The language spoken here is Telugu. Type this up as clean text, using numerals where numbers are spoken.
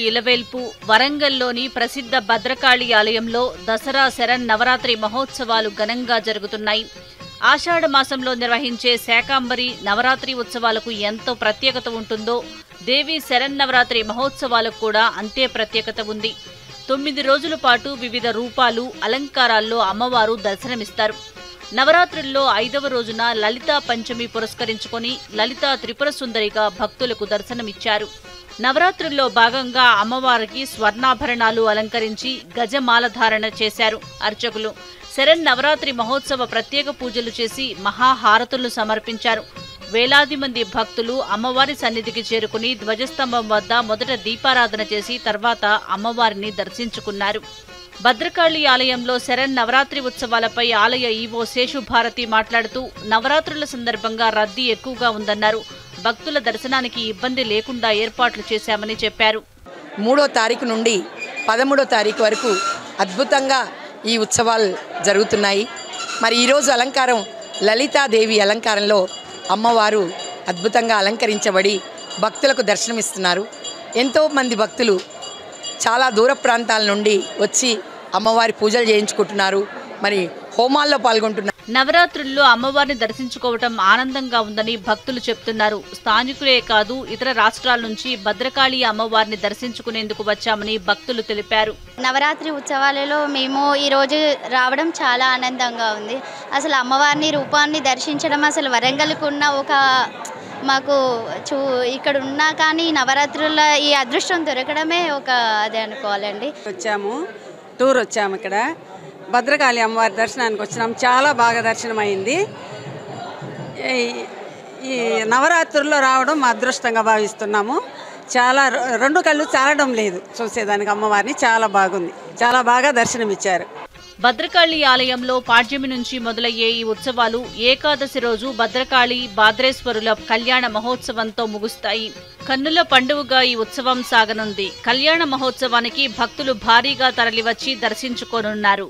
ఇలవేల్పు వరంగల్లోని ప్రసిద్ధ భద్రకాళి ఆలయంలో దసరా శరన్నవరాత్రి మహోత్సవాలు ఘనంగా జరుగుతున్నాయి. ఆషాఢ మాసంలో నిర్వహించే శాకాంబరి నవరాత్రి ఉత్సవాలకు ఎంతో ప్రత్యేకత ఉంటుందో దేవి శరన్నవరాత్రి మహోత్సవాలకు కూడా అంతే ప్రత్యేకత ఉంది. 9 రోజుల పాటు వివిధ రూపాలు అలంకారాల్లో అమ్మవారు దర్శనమిస్తారు. నవరాత్రుల్లో 5వ రోజున లలితా పంచమి పురస్కరించుకొని లలితా త్రిపుర సుందరిగా భక్తులకు దర్శనమిచ్చారు. నవరాత్రుల్లో భాగంగా అమ్మవారికి స్వర్ణాభరణాలు అలంకరించి గజమాల ధారణ చేశారు అర్చకులు. శరన్నవరాత్రి మహోత్సవ ప్రత్యేక పూజలు చేసి మహాహారతులు సమర్పించారు. వేలాది మంది భక్తులు అమ్మవారి సన్నిధికి చేరుకుని ధ్వజస్తంభం వద్ద మొదట దీపారాధన చేసి తర్వాత అమ్మవారిని దర్శించుకున్నారు. భద్రకాళి ఆలయంలో శరన్నవరాత్రి ఉత్సవాలపై ఆలయ ఈవో శేషుభారతి మాట్లాడుతూ నవరాత్రుల సందర్భంగా రద్దీ ఎక్కువగా ఉందన్నారు. భక్తుల దర్శనానికి ఇబ్బంది లేకుండా ఏర్పాట్లు చేశామని చెప్పారు. 3వ తారీఖు నుండి 13వ తారీఖు వరకు అద్భుతంగా ఈ ఉత్సవాలు జరుగుతున్నాయి. మరి ఈరోజు అలంకారం లలితాదేవి అలంకారంలో అమ్మవారు అద్భుతంగా అలంకరించబడి భక్తులకు దర్శనమిస్తున్నారు. ఎంతోమంది భక్తులు చాలా దూర ప్రాంతాల నుండి వచ్చి అమ్మవారి పూజలు చేయించుకుంటున్నారు. మరి హోమాల్లో పాల్గొంటున్నారు. నవరాత్రుల్లో అమ్మవారిని దర్శించుకోవటం ఆనందంగా ఉందని భక్తులు చెప్తున్నారు. స్థానికులే కాదు ఇతర రాష్ట్రాల నుంచి భద్రకాళి అమ్మవారిని దర్శించుకునేందుకు వచ్చామని భక్తులు తెలిపారు. నవరాత్రి ఉత్సవాలలో మేము ఈరోజు రావడం చాలా ఆనందంగా ఉంది. అసలు అమ్మవారిని రూపాన్ని దర్శించడం అసలు వరంగల్కు ఉన్న ఒక మాకు ఇక్కడ ఉన్నా కానీ నవరాత్రుల ఈ అదృష్టం దొరకడమే ఒక అదే అనుకోవాలండి. టూర్ వచ్చాము. ఇక్కడ భద్రకాళి అమ్మవారి దర్శనానికి వచ్చినాం. చాలా బాగా దర్శనం అయింది. ఈ నవరాత్రుల్లో రావడం మా అదృష్టంగా భావిస్తున్నాము. చాలా 2 కళ్ళు చాలడం లేదు చూసేదానికి అమ్మవారిని. చాలా బాగుంది. చాలా బాగా దర్శనం ఇచ్చారు. భద్రకాళి ఆలయంలో పాడ్యమి నుంచి మొదలయ్యే ఈ ఉత్సవాలు ఏకాదశి రోజు భద్రకాళి భాద్రేశ్వరుల కళ్యాణ మహోత్సవంతో ముగుస్తాయి. కన్నుల పండుగగా ఈ ఉత్సవం సాగనుంది. కళ్యాణ మహోత్సవానికి భక్తులు భారీగా తరలివచ్చి దర్శించుకోనున్నారు.